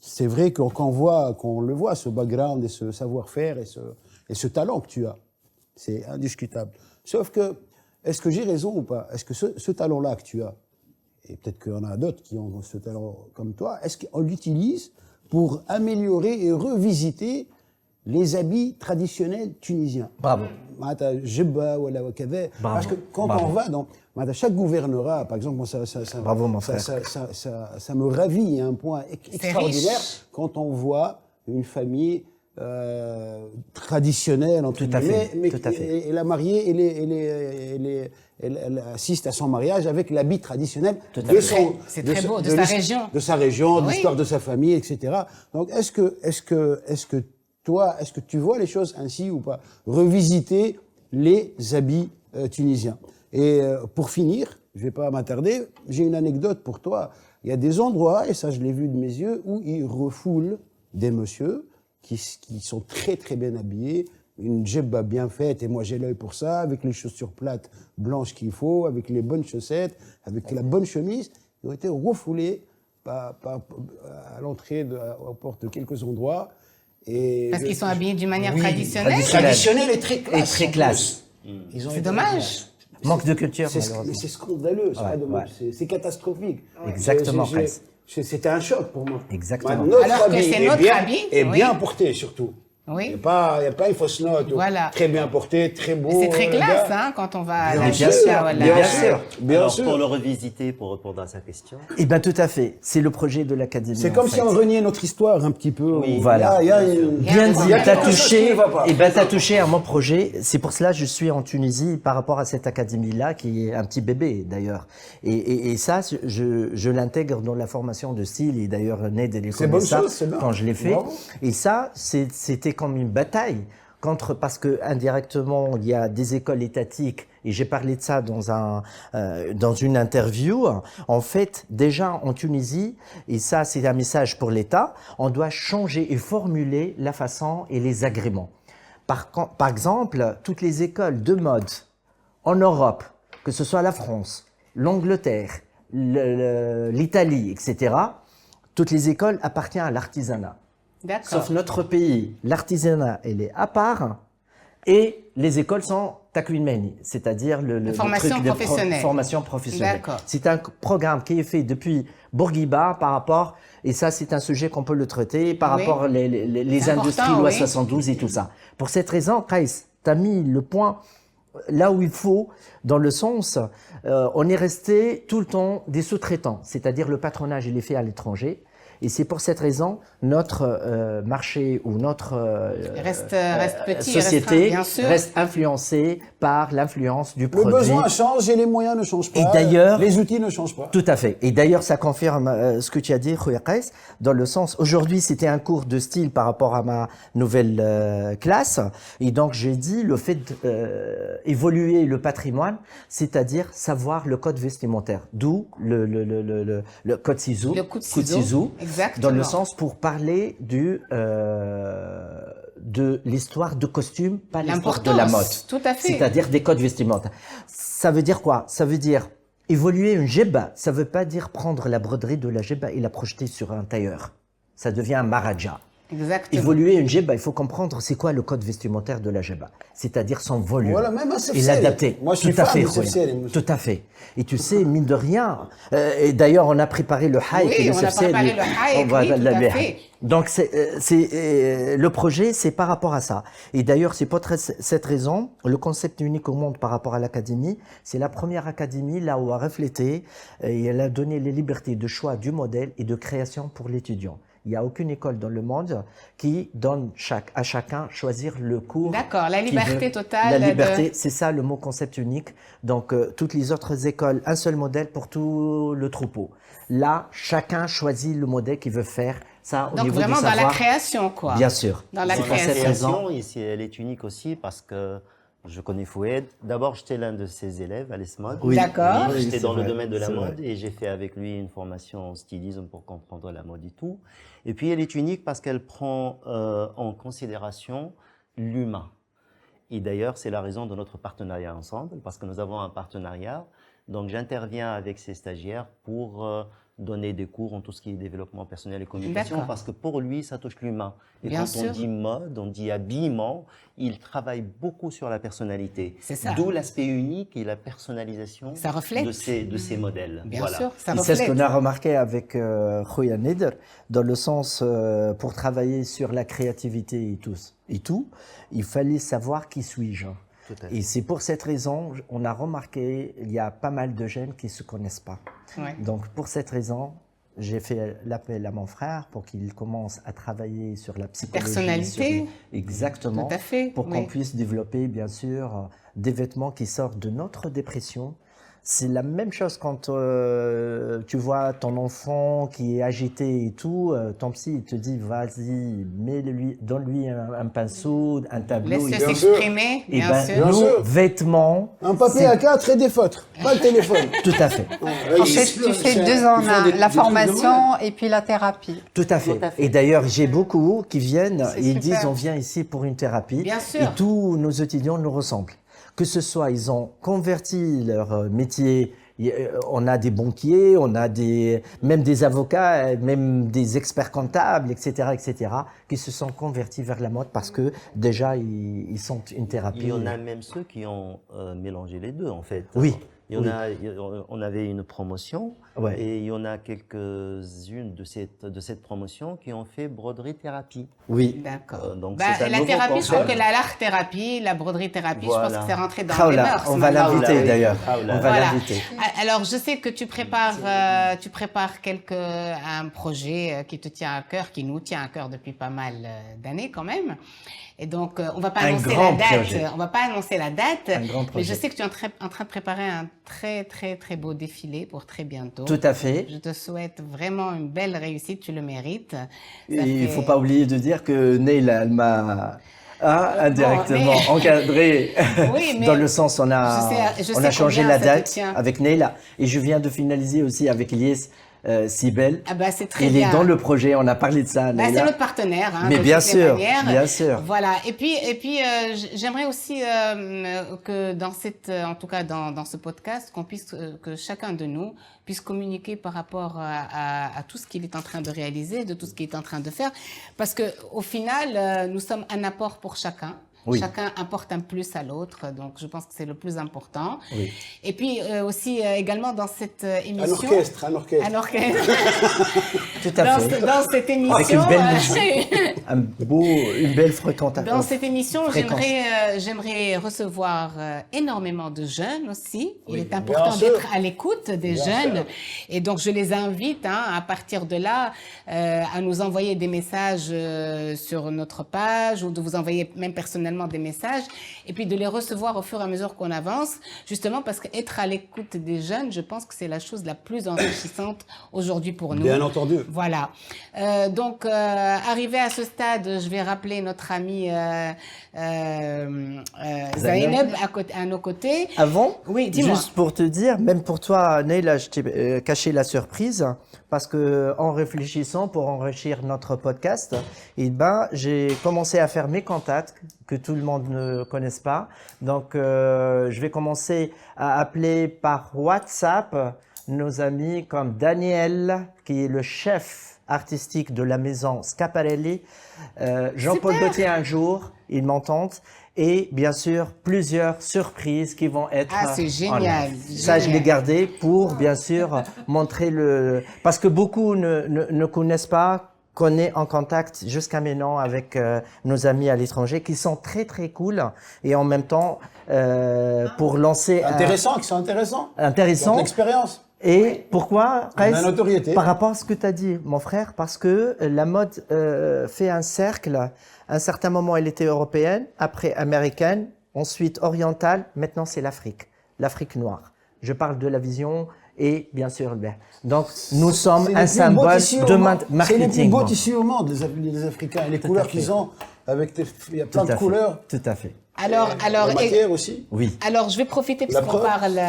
c'est vrai qu'on le voit, ce background et ce savoir-faire et ce talent que tu as. C'est indiscutable. Sauf que, est-ce que j'ai raison ou pas? Est-ce que ce talent-là que tu as, et peut-être qu'il y en a d'autres qui ont ce talent comme toi, est-ce qu'on l'utilise pour améliorer et revisiter les habits traditionnels tunisiens? Bravo. Parce que quand on va dans chaque gouvernorat, par exemple, moi, Bravo, mon frère. ça me ravit à un point extraordinaire quand on voit une famille traditionnelle, entre guillemets, mais elle a marié, elle assiste à son mariage avec l'habit traditionnel de sa région, de l'histoire de sa famille, etc. Donc, est-ce que tu vois les choses ainsi ou pas? Revisiter les habits tunisiens. Et pour finir, je vais pas m'attarder, j'ai une anecdote pour toi. Il y a des endroits, et ça je l'ai vu de mes yeux, où ils refoulent des messieurs qui sont très très bien habillés, une djebba bien faite, et moi j'ai l'œil pour ça, avec les chaussures plates blanches qu'il faut, avec les bonnes chaussettes, avec la bonne chemise. Ils ont été refoulés à l'entrée, aux portes de quelques endroits. Parce qu'ils sont habillés d'une manière traditionnelle. Traditionnelle et très classe. Et très classe. C'est dommage. Manque de culture, mais c'est scandaleux, c'est pas dommage. C'est catastrophique. Exactement, c'était un choc pour moi. Exactement. Alors que c'est notre habit. Et bien porté, surtout. Oui. Il n'y a pas une fausse note. Voilà. Très bien porté, très beau. C'est très classe, hein, quand on va à la Bien sûr. Alors, pour le revisiter, pour répondre à sa question. Eh bien, tout à fait. C'est le projet de l'Académie. C'est comme si on reniait notre histoire un petit peu. Oui, voilà. Bien dit. T'as touché à mon projet. C'est pour cela que je suis en Tunisie par rapport à cette académie-là, qui est un petit bébé, d'ailleurs. Et ça, je l'intègre dans la formation de style. Et d'ailleurs, Ned, elle connaît ça quand je l'ai fait. Bravo. Et ça, c'était comme une bataille parce que indirectement il y a des écoles étatiques et j'ai parlé de ça dans une interview. En fait, déjà en Tunisie, et ça c'est un message pour l'État, on doit changer et formuler la façon et les agréments. Par exemple, toutes les écoles de mode en Europe, que ce soit la France, l'Angleterre, l'Italie, etc., toutes les écoles appartiennent à l'artisanat. Sauf notre pays, l'artisanat, elle est à part et les écoles sont takwinmeni, c'est-à-dire le formation professionnelle. Formation professionnelle. C'est un programme qui est fait depuis Bourguiba par rapport, et ça c'est un sujet qu'on peut le traiter, par rapport les industries loi 72 et tout ça. Pour cette raison, Kais, tu as mis le point là où il faut, dans le sens, on est resté tout le temps des sous-traitants, c'est-à-dire le patronage il est fait à l'étranger. Et c'est pour cette raison, notre marché ou notre société reste influencée par l'influence du produit. Le besoin change et les moyens ne changent pas. Et d'ailleurs, les outils ne changent pas. Tout à fait. Et d'ailleurs, ça confirme ce que tu as dit, Khouya Kais, dans le sens, aujourd'hui, c'était un cours de style par rapport à ma nouvelle classe. Et donc, j'ai dit le fait d'évoluer le patrimoine, c'est-à-dire savoir le code vestimentaire. D'où le code Sizou. Le coup de ciseau. Dans le sens pour parler de l'histoire de costume, pas l'histoire de la mode. Tout à fait. C'est-à-dire des codes vestimentaires. Ça veut dire quoi? Ça veut dire évoluer une djebba. Ça veut pas dire prendre la broderie de la djebba et la projeter sur un tailleur. Ça devient un maharaja. Exactement. Évoluer une djebba, il faut comprendre c'est quoi le code vestimentaire de la djebba, c'est-à-dire son volume. Voilà, même et l'adapter. Moi, je suis tout à fait, tout à fait. Et tu sais, mine de rien, et d'ailleurs, on a préparé le haïk et le sefsel. Oui, on a préparé le haïk, tout à fait. Donc, le projet, c'est par rapport à ça. Et d'ailleurs, c'est pour cette raison, le concept unique au monde par rapport à l'académie, c'est la première académie là où a reflété et elle a donné les libertés de choix du modèle et de création pour l'étudiant. Il n'y a aucune école dans le monde qui donne à chacun choisir le cours. D'accord, la liberté totale. La liberté, c'est ça le mot concept unique. Donc, toutes les autres écoles, un seul modèle pour tout le troupeau. Là, chacun choisit le modèle qu'il veut faire. Ça, donc, vraiment dans la création, quoi. Bien sûr. Dans la création. Ici, elle est unique aussi parce que je connais Foued. D'abord, j'étais l'un de ses élèves à l'ESMOD. Oui. D'accord. J'étais dans le domaine de la mode et j'ai fait avec lui une formation en stylisme pour comprendre la mode et tout. Et puis, elle est unique parce qu'elle prend en considération l'humain. Et d'ailleurs, c'est la raison de notre partenariat ensemble, parce que nous avons un partenariat. Donc, j'interviens avec ces stagiaires pour donner des cours en tout ce qui est développement personnel et communication, parce que pour lui, ça touche l'humain. Et quand on dit mode, on dit habillement, il travaille beaucoup sur la personnalité. C'est ça. D'où l'aspect unique et la personnalisation de ces modèles. Bien sûr, ça reflète. C'est ce qu'on a remarqué avec Khoya Neder, dans le sens, pour travailler sur la créativité et tout, il fallait savoir qui suis-je. Et c'est pour cette raison, on a remarqué, il y a pas mal de jeunes qui ne se connaissent pas. Ouais. Donc pour cette raison, j'ai fait l'appel à mon frère pour qu'il commence à travailler sur la psychologie. Personnalité. Exactement. Tout à fait. Pour qu'on puisse développer, bien sûr, des vêtements qui sortent de notre dépression. C'est la même chose quand tu vois ton enfant qui est agité et tout, ton psy il te dit vas-y, donne-lui un pinceau, un tableau. Laisse-le s'exprimer, bien sûr. Nos vêtements... Un papier A4 et des feutres, pas le téléphone. Tout à fait. En fait, tu fais 2 en 1, la formation et puis la thérapie. Tout à fait. Et d'ailleurs, j'ai beaucoup qui viennent et ils super. disent on vient ici pour une thérapie. Bien sûr. Et tous nos étudiants nous ressemblent. Que ce soit, ils ont converti leur métier. On a des banquiers, on a même des avocats, même des experts comptables, etc., qui se sont convertis vers la mode parce que déjà, ils sont une thérapie. Il y en a même ceux qui ont mélangé les deux, en fait. Oui. On avait une promotion et il y en a quelques-unes de cette promotion qui ont fait broderie-thérapie. Oui. D'accord. La thérapie, je crois que l'art-thérapie, la broderie-thérapie, je pense que c'est rentré dans les mœurs. On va l'inviter d'ailleurs. On va l'inviter. Alors, je sais que tu prépares un projet qui te tient à cœur, qui nous tient à cœur depuis pas mal d'années quand même. Et donc, on va pas annoncer la date. On va pas annoncer la date. Mais je sais que tu es en train de préparer un très, très, très beau défilé pour très bientôt. Tout à fait. Je te souhaite vraiment une belle réussite. Tu le mérites. Il faut pas oublier de dire que Neila, elle m'a indirectement encadré. Oui, dans le sens, on a changé la date avec Neila. Et je viens de finaliser aussi avec Ilyes. Sibel, c'est très il bien. est dans le projet, on a parlé de ça. C'est notre partenaire. Mais bien sûr, bien sûr. Voilà. Et puis, j'aimerais aussi que en tout cas dans ce podcast, que chacun de nous puisse communiquer par rapport à tout ce qu'il est en train de réaliser, de tout ce qu'il est en train de faire, parce que au final, nous sommes un apport pour chacun. Oui. Chacun apporte un plus à l'autre, donc je pense que c'est le plus important. Oui. Et puis aussi également dans cette émission... Un orchestre. Tout à fait. Dans cette émission... Avec une belle fréquentation. Dans cette émission, j'aimerais recevoir énormément de jeunes aussi. Il est important d'être à l'écoute des jeunes. Et donc je les invite à partir de là à nous envoyer des messages sur notre page ou de vous envoyer même personnellement des messages et puis de les recevoir au fur et à mesure qu'on avance, justement parce qu'être à l'écoute des jeunes, je pense que c'est la chose la plus enrichissante aujourd'hui pour nous. Bien entendu. Voilà. Donc, arrivé à ce stade, je vais rappeler notre ami Zainab à nos côtés. Avant, oui, dis-moi. Juste pour te dire, même pour toi, Neila, je t'ai caché la surprise parce que en réfléchissant pour enrichir notre podcast, j'ai commencé à faire mes contacts que tout le monde ne connaisse pas. Donc, je vais commencer à appeler par WhatsApp nos amis comme Daniel, qui est le chef artistique de la maison Schiaparelli, Jean-Paul Gaultier un jour, il m'entend, et bien sûr plusieurs surprises qui vont être... Ah, c'est génial. Ça, je l'ai gardé pour bien sûr montrer parce que beaucoup ne connaissent pas, qu'on est en contact jusqu'à maintenant avec nos amis à l'étranger qui sont très très cool et en même temps pour lancer... Qui sont intéressants. Intéressant. L'expérience. Et pourquoi la notoriété. Par rapport à ce que tu as dit, mon frère, parce que la mode fait un cercle. À un certain moment, elle était européenne, après américaine, ensuite orientale, maintenant c'est l'Afrique noire. Je parle de la vision et bien sûr, donc nous sommes un symbole de marketing. C'est les plus beaux tissus au monde, les Africains, les couleurs qu'ils ont, il y a plein de couleurs. Tout à fait. Alors, la matière aussi. Oui. Alors, je vais profiter puisqu'on parle.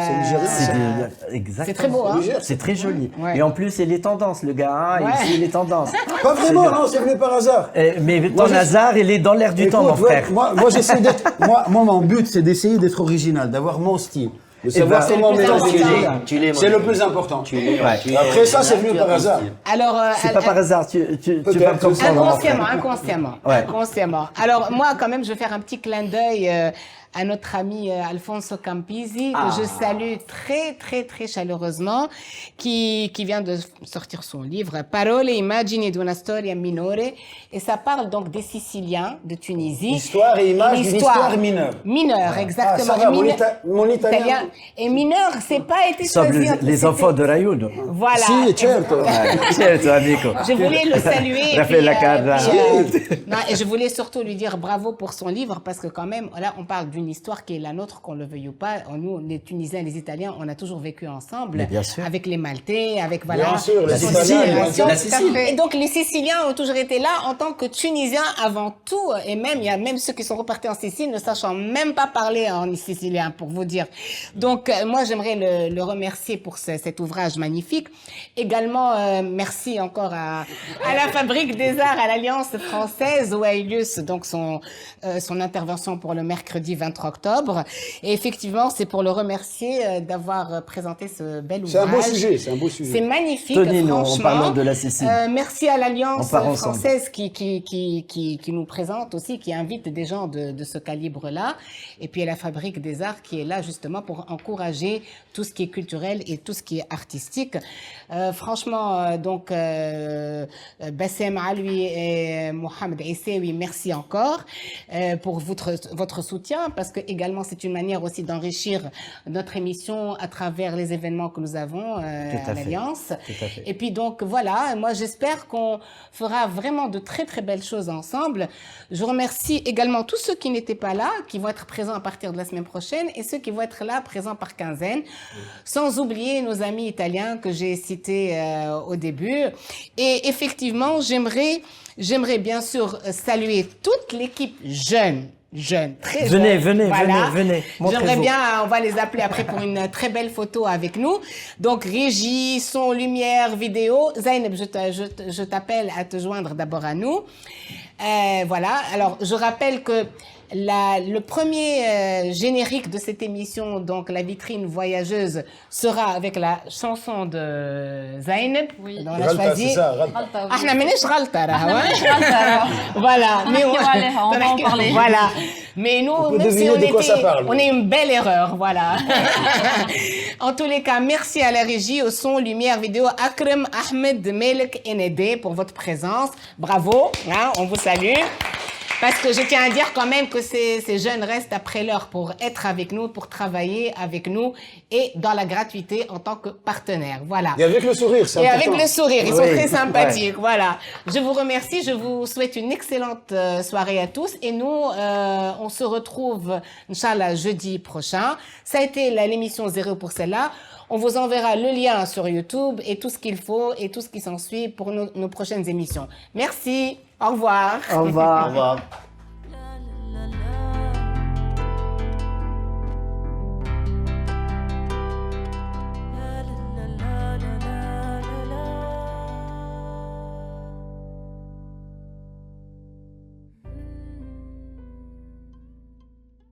C'est très beau, hein. C'est très joli. Ouais. Et en plus, il est tendance, le gars. Hein, ici, il est tendance. Pas vraiment, non, c'est venu par hasard. Mais ton hasard, il est dans l'air du temps, mon frère. Moi, j'essaie d'être. Moi, mon but, c'est d'essayer d'être original, d'avoir mon style. De savoir comment mélanger les Tu l'es, c'est le plus important. Ouais. Après ça, c'est venu par hasard. Alors, c'est pas par hasard, tu vas me comprendre. Inconsciemment. Alors, moi, quand même, je vais faire un petit clin d'œil à notre ami Alfonso Campisi, que je salue très, très, très chaleureusement, qui vient de sortir son livre Parole e immagini di una storia minore, et ça parle donc des Siciliens de Tunisie. Histoire et image d'une histoire mineure. Mineure, exactement. Ça va, mon italien. Et mineur, c'est pas été choisi. Les enfants de Rayuno. Voilà. Si, certo. Certo, amico. Je voulais le saluer. Et je voulais surtout lui dire bravo pour son livre, parce que quand même, là, on parle d'une histoire qui est la nôtre, qu'on le veuille ou pas. Nous, les Tunisiens, les Italiens, on a toujours vécu ensemble, avec les Maltais, avec Bien sûr, la Sicile. Et donc, les Siciliens ont toujours été là en tant que Tunisiens avant tout. Et même, il y a même ceux qui sont repartis en Sicile, ne sachant même pas parler en sicilien, pour vous dire. Donc, moi, j'aimerais le remercier pour cet ouvrage magnifique. Également, merci encore à la Fabrique des Arts, à l'Alliance française, où a eu lieu donc son intervention pour le mercredi 23 octobre. Et effectivement, c'est pour le remercier d'avoir présenté ce bel ouvrage. C'est un beau sujet. C'est magnifique, Tonino, franchement. en parlant de la Sicile. Merci à l'Alliance française qui nous présente aussi, qui invite des gens de ce calibre-là. Et puis à la Fabrique des Arts qui est là justement pour encourager tout ce qui est culturel et tout ce qui est artistique. Franchement, donc, Bassem Aloui et Mohamed Issaoui, merci encore pour votre soutien, parce que également c'est une manière aussi d'enrichir notre émission à travers les événements que nous avons à l'Alliance. Et puis donc voilà, moi j'espère qu'on fera vraiment de très très belles choses ensemble. Je remercie également tous ceux qui n'étaient pas là, qui vont être présents à partir de la semaine prochaine, et ceux qui vont être là présents par quinzaine, sans oublier nos amis italiens que j'ai cités au début. Et effectivement, j'aimerais bien sûr saluer toute l'équipe jeune, très jeune. Venez. J'aimerais bien, on va les appeler après pour une très belle photo avec nous. Donc, régie, son, lumière, vidéo. Zainab, je t'appelle à te joindre d'abord à nous. Voilà. Alors, je rappelle que le premier générique de cette émission, donc la vitrine voyageuse, sera avec la chanson de Zainab. Oui. On a choisi. Voilà. Mais on va en parler. Voilà. Mais nous, on peut même si on est une belle erreur, voilà. En tous les cas, merci à la régie, au son, lumière, vidéo, Akram, Ahmed, Melek et Nédé pour votre présence. Bravo, hein, on vous salue. Parce que je tiens à dire quand même que ces jeunes restent après l'heure pour être avec nous, pour travailler avec nous et dans la gratuité en tant que partenaire. Voilà. Et avec le sourire, c'est important. Et avec le sourire, ils sont très sympathiques. Voilà. Je vous remercie, je vous souhaite une excellente soirée à tous et nous, on se retrouve, Inch'Allah, jeudi prochain. Ça a été l'émission Zéro pour celle-là. On vous enverra le lien sur YouTube et tout ce qu'il faut et tout ce qui s'ensuit pour nos prochaines émissions. Merci. Au revoir. Au revoir. Au revoir.